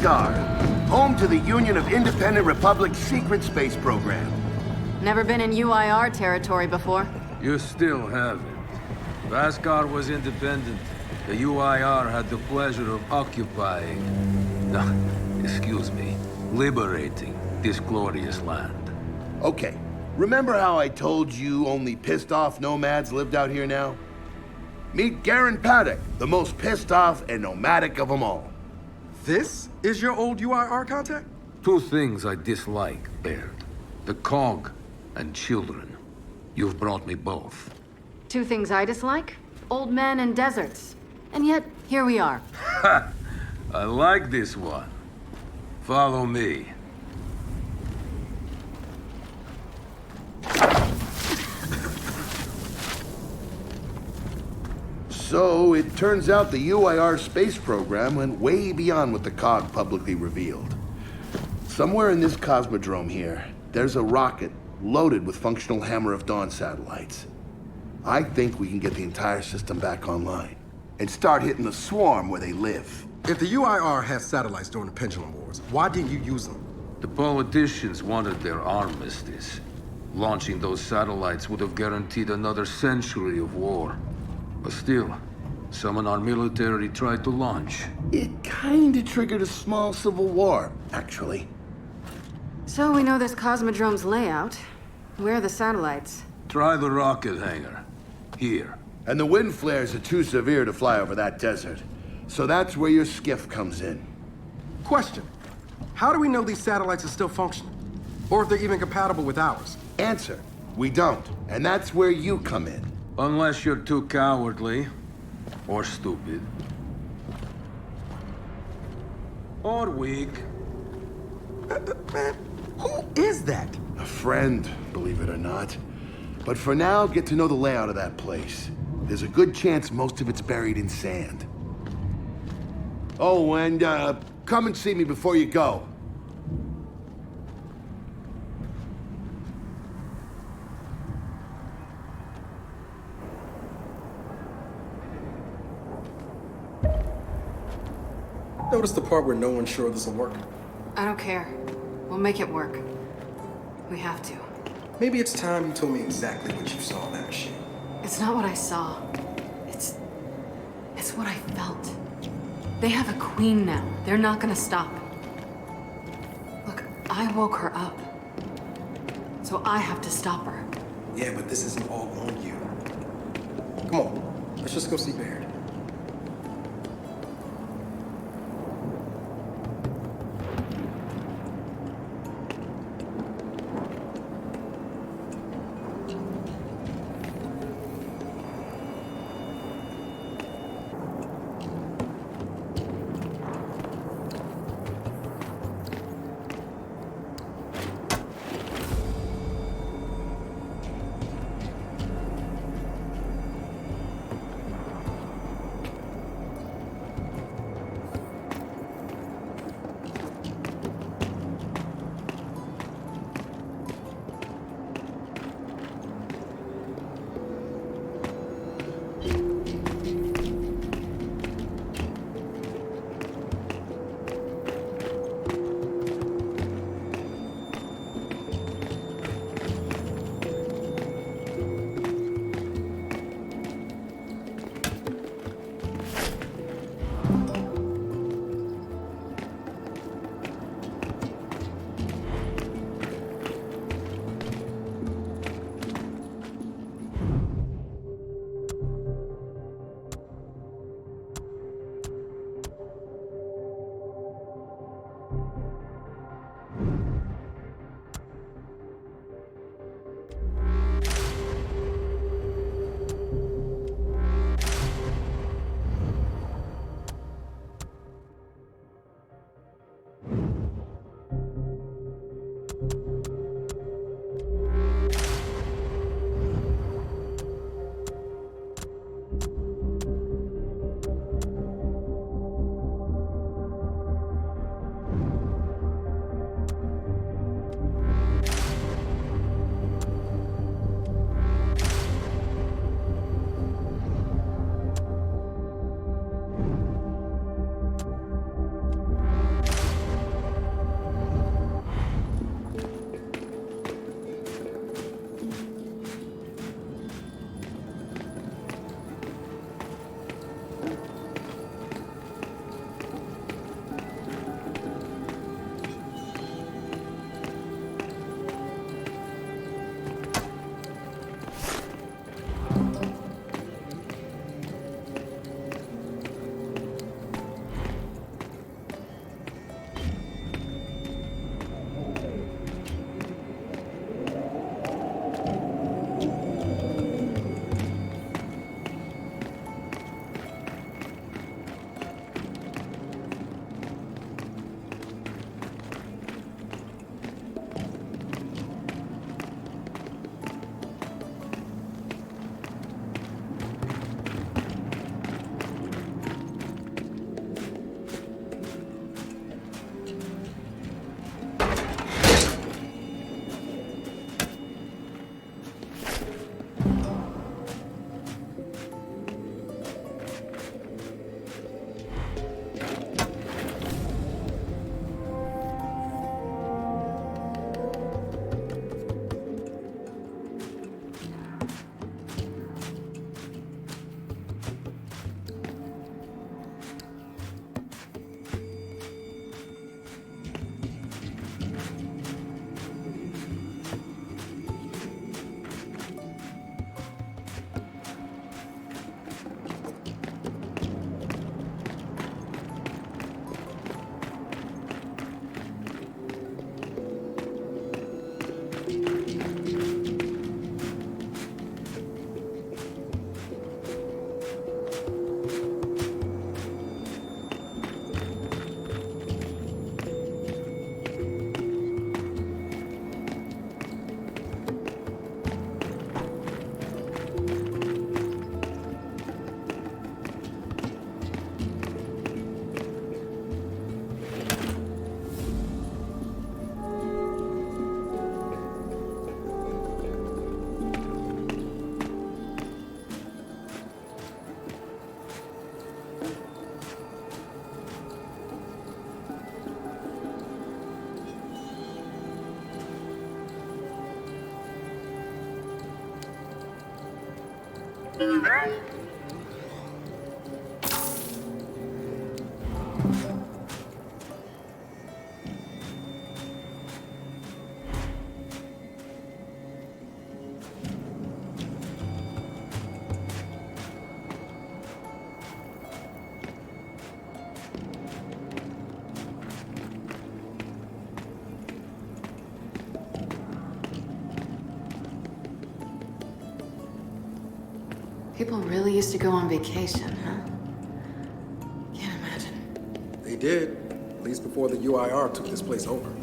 star, home to the Union of Independent Republic's secret space program. Never been in UIR territory before. You still haven't. Vascar was independent. The UIR had the pleasure of occupying... No, excuse me. Liberating this glorious land. Okay, remember how I told you only pissed-off nomads lived out here now? Meet Garen Paddock, the most pissed-off and nomadic of them all. This is your old UIR contact? Two things I dislike, Baird. The cog and children. You've brought me both. Two things I dislike: old men and deserts. And yet, here we are. Ha! I like this one. Follow me. So, it turns out the UIR space program went way beyond what the COG publicly revealed. Somewhere in this cosmodrome here, there's a rocket loaded with functional Hammer of Dawn satellites. I think we can get the entire system back online and start hitting the swarm where they live. If the UIR had satellites during the Pendulum Wars, why didn't you use them? The politicians wanted their armistice. Launching those satellites would have guaranteed another century of war. But still, some in our military tried to launch. It kinda triggered a small civil war, actually. So we know this Cosmodrome's layout. Where are the satellites? Try the rocket hangar. Here. And the wind flares are too severe to fly over that desert. So that's where your skiff comes in. Question. How do we know these satellites are still functioning? Or if they're even compatible with ours? Answer, we don't. And that's where you come in. Unless you're too cowardly. Or stupid. Or weak. Man, who is that? A friend, believe it or not. But for now, get to know the layout of that place. There's a good chance most of it's buried in sand. Oh, and come and see me before you go. Notice the part where no one's sure this will work? I don't care. We'll make it work. We have to. Maybe it's time you told me exactly what you saw in that machine. It's not what I saw. It's what I felt. They have a queen now. They're not gonna stop. Look, I woke her up. So I have to stop her. Yeah, but this isn't all on you. Come on, let's just go see Baird. People really used to go on vacation, huh? Can't imagine. They did, at least before the UIR took this place over.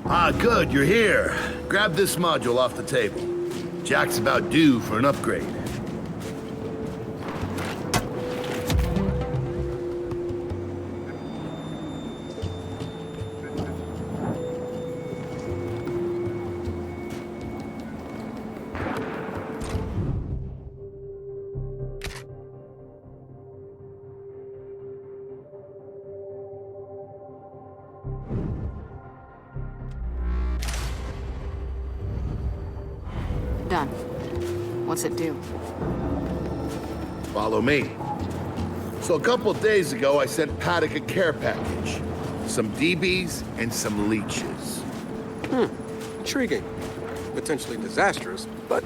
Ah, good, you're here. Grab this module off the table. Jack's about due for an upgrade. Done. What's it do? Follow me. So a couple of days ago, I sent Paddock a care package. Some DBs and some leeches. Intriguing. Potentially disastrous, but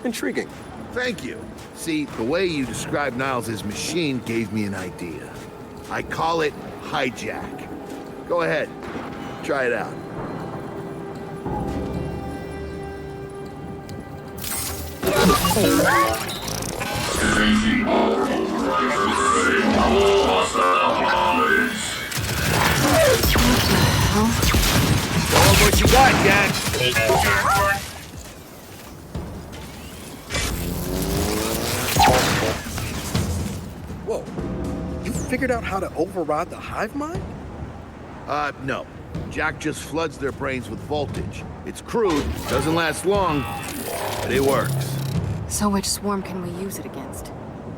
intriguing. Thank you. See, the way you described Niles' machine gave me an idea. I call it hijack. Go ahead. Try it out. Show 'em what you got, Jack. Whoa. You figured out how to override the hive mind? No. Jack just floods their brains with voltage. It's crude, doesn't last long, but it works. So which swarm can we use it against?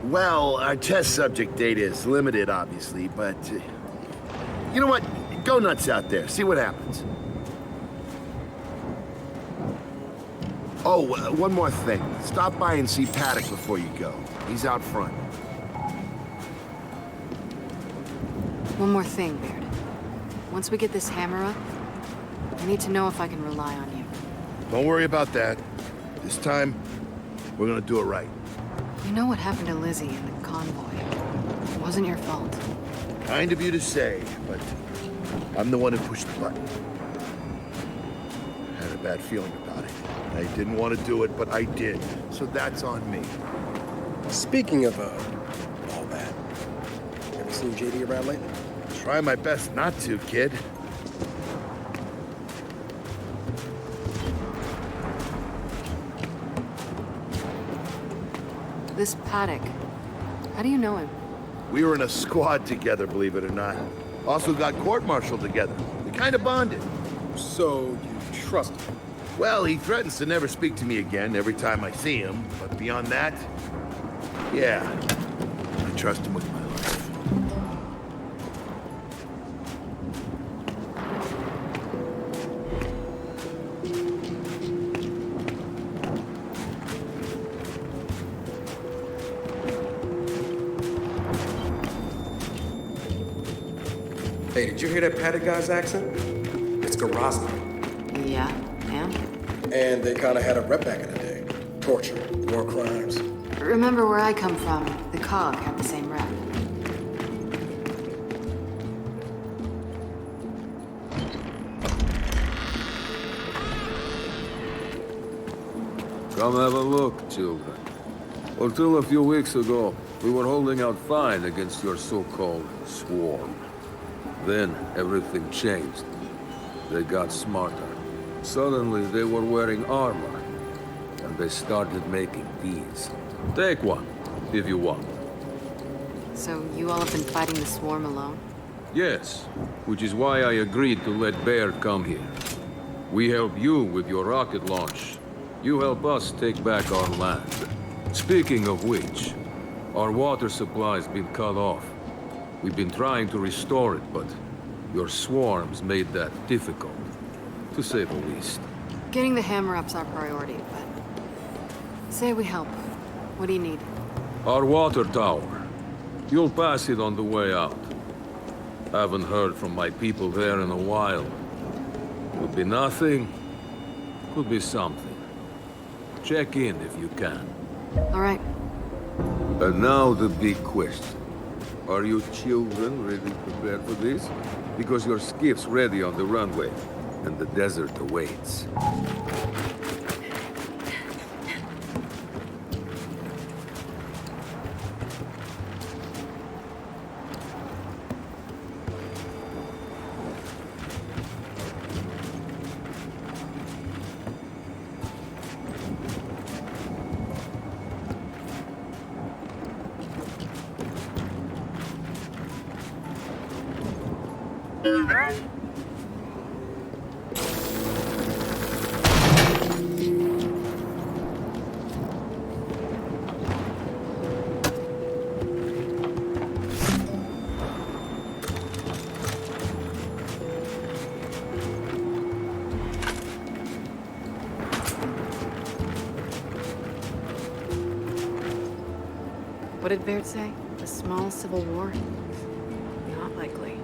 Well, our test subject data is limited, obviously, but... you know what? Go nuts out there. See what happens. Oh, one more thing. Stop by and see Paddock before you go. He's out front. One more thing, Beard. Once we get this hammer up, I need to know if I can rely on you. Don't worry about that. This time, we're gonna do it right. You know what happened to Lizzie in the convoy. It wasn't your fault. Kind of you to say, but I'm the one who pushed the button. I had a bad feeling about it. I didn't want to do it, but I did. So that's on me. Speaking of, all that, ever seen JD around lately? Try my best not to, kid. This Paddock, how do you know him? We were in a squad together, believe it or not. Also got court-martialed together. We kind of bonded. So you trust him? Well, he threatens to never speak to me again every time I see him, but beyond that, yeah, I trust him with my life. Hey, did you hear that Paddock guy's accent? It's Garosny. Yeah, and? And they kind of had a rep back in the day. Torture, war crimes. Remember where I come from, the COG had the same rep. Come have a look, children. Until a few weeks ago, we were holding out fine against your so-called swarm. Then, everything changed. They got smarter. Suddenly, they were wearing armor. And they started making these. Take one, if you want. So you all have been fighting the swarm alone? Yes, which is why I agreed to let Baird come here. We help you with your rocket launch. You help us take back our land. Speaking of which, our water supply's been cut off. We've been trying to restore it, but your swarms made that difficult, to say the least. Getting the hammer-up's our priority, but... Say we help. What do you need? Our water tower. You'll pass it on the way out. Haven't heard from my people there in a while. Could be nothing, could be something. Check in if you can. All right. And now the big question. Are you children really prepared for this? Because your skiff's ready on the runway, and the desert awaits. What did Baird say? A small civil war? Not likely.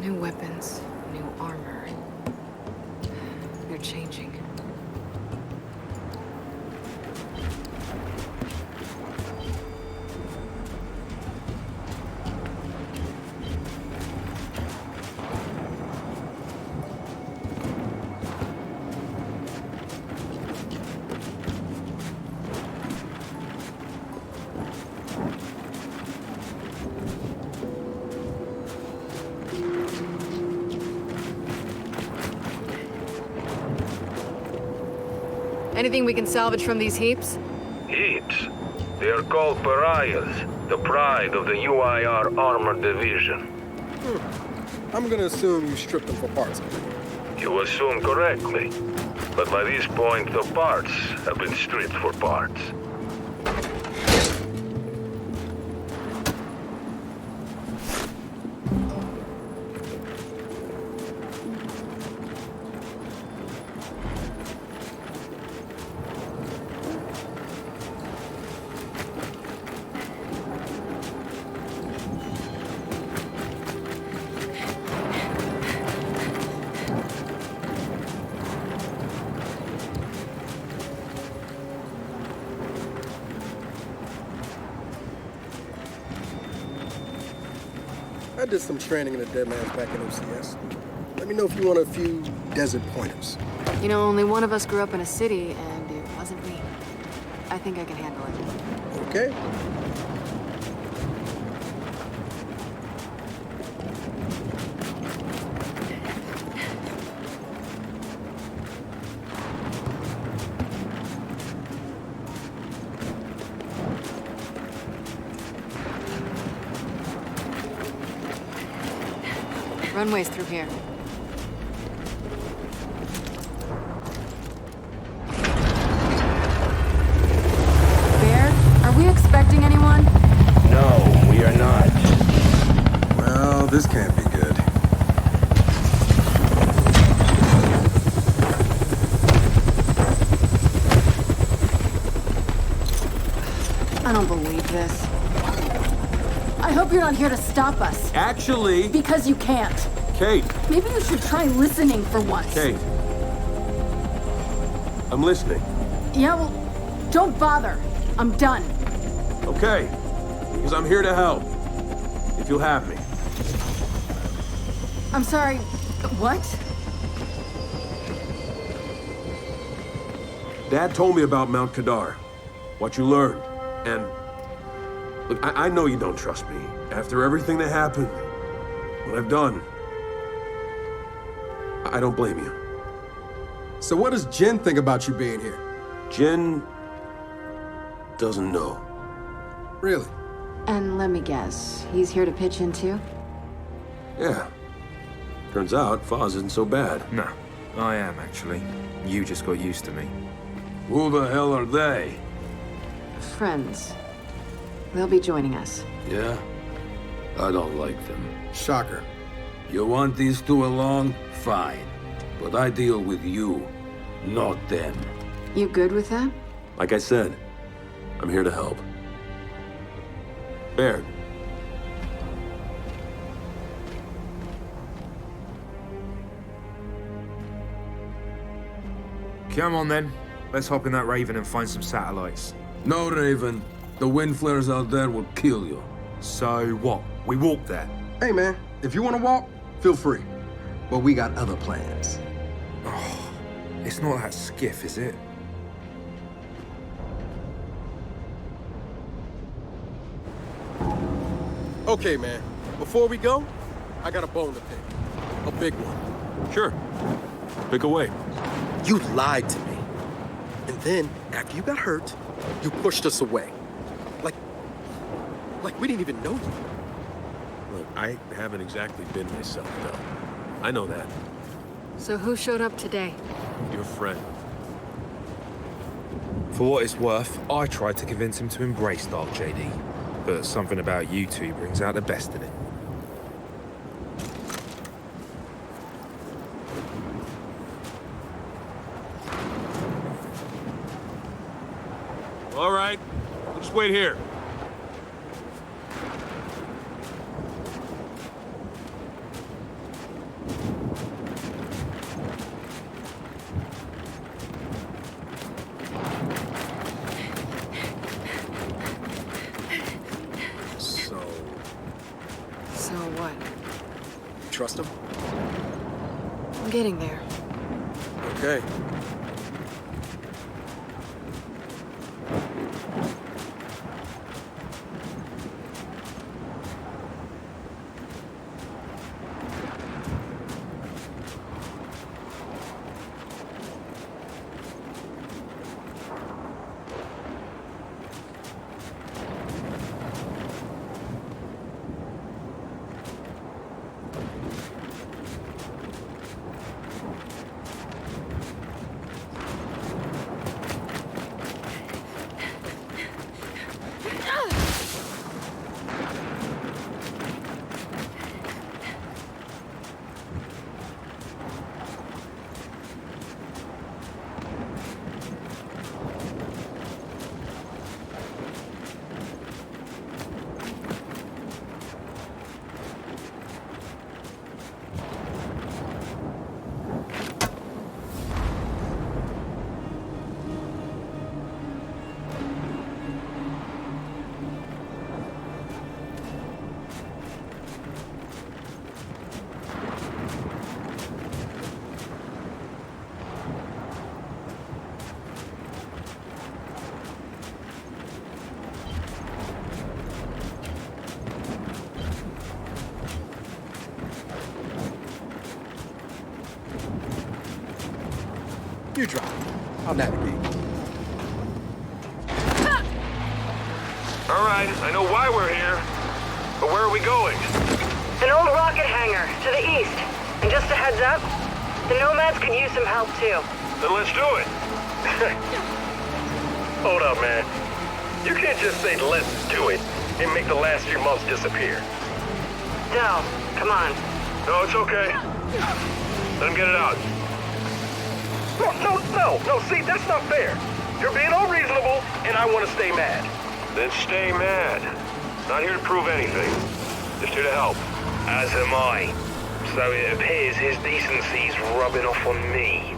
New weapons, new armor. They're changing. Anything we can salvage from these heaps? Heaps. They are called pariahs, the pride of the UIR Armored Division. I'm gonna assume you stripped them for parts. You assume correctly. But by this point, the parts have been stripped for parts. I did some training in the Dead Man's back in OCS. Let me know if you want a few desert pointers. You know, only one of us grew up in a city, and it wasn't me. I think I can handle it. Okay. Runway's through here. Bear, are we expecting anyone? No, we are not. Well, this can't be good. I don't believe this. I hope you're not here to stop us. Actually, Because you can't. Kate, Maybe you should try listening for once. Kate. I'm listening. Yeah, well, don't bother. I'm done. Okay. Because I'm here to help. If you'll have me. I'm sorry. What? Dad told me about Mount Kadar. What you learned. And look, I know you don't trust me. After everything that happened, what I've done, I don't blame you. So what does Jen think about you being here? Jen doesn't know. Really? And let me guess, he's here to pitch in too? Yeah. Turns out Foz isn't so bad. No, I am actually. You just got used to me. Who the hell are they? Friends. They'll be joining us. Yeah? I don't like them. Shocker. You want these two along? Fine. But I deal with you, not them. You good with that? Like I said, I'm here to help. Baird. Come on then. Let's hop in that Raven and find some satellites. No, Raven. The wind flares out there will kill you. So what? We walk there. Hey, man, if you want to walk, feel free. But we got other plans. It's not that skiff, is it? Okay, man. Before we go, I got a bone to pick. A big one. Sure. Pick away. You lied to me. And then, after you got hurt, you pushed us away. Like we didn't even know you. Look, I haven't exactly been myself, though. I know that. So who showed up today? Your friend. For what it's worth, I tried to convince him to embrace Dark JD. But something about you two brings out the best in it. All right. We'll just wait here. So what? Trust him? I'm getting there. Okay. You drive. I'll navigate. All right, I know why we're here. But where are we going? An old rocket hangar to the east. And just a heads up, the Nomads could use some help too. Then let's do it. Hold up, man. You can't just say let's do it and make the last few months disappear. Del, come on. No, it's okay. Let him get it out. No, see, that's not fair. You're being unreasonable, and I want to stay mad. Then stay mad. Not here to prove anything. Just here to help. As am I. So it appears his decency's rubbing off on me.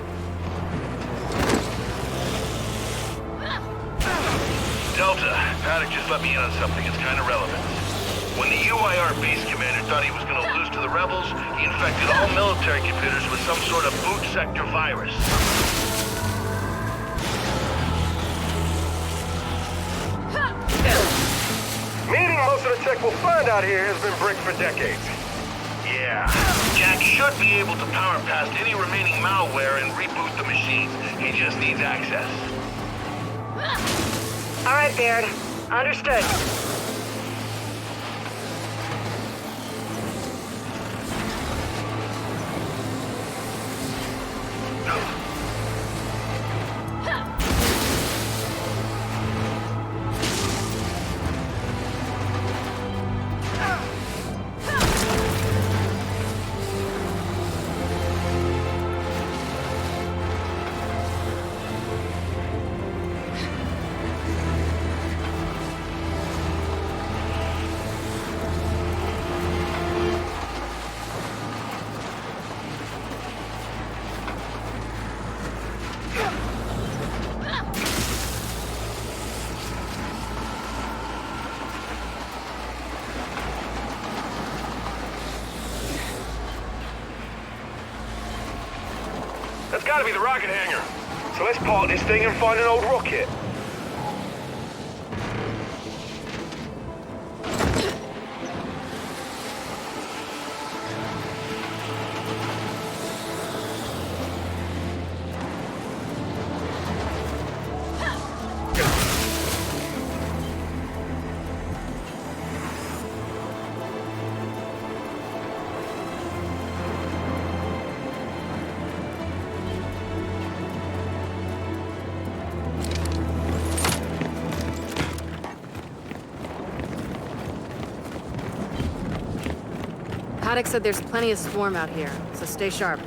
Delta, Paddock just let me in on something that's kind of relevant. When the UIR base commander thought he was going to lose to the rebels, he infected all military computers with some sort of boot sector virus. Meaning most of the tech we'll find out here has been bricked for decades. Yeah. Jack should be able to power past any remaining malware and reboot the machines. He just needs access. All right, Baird. Understood. That's gotta be the rocket hangar. So let's park this thing and find an old rocket. Paddock said there's plenty of swarm out here, so stay sharp.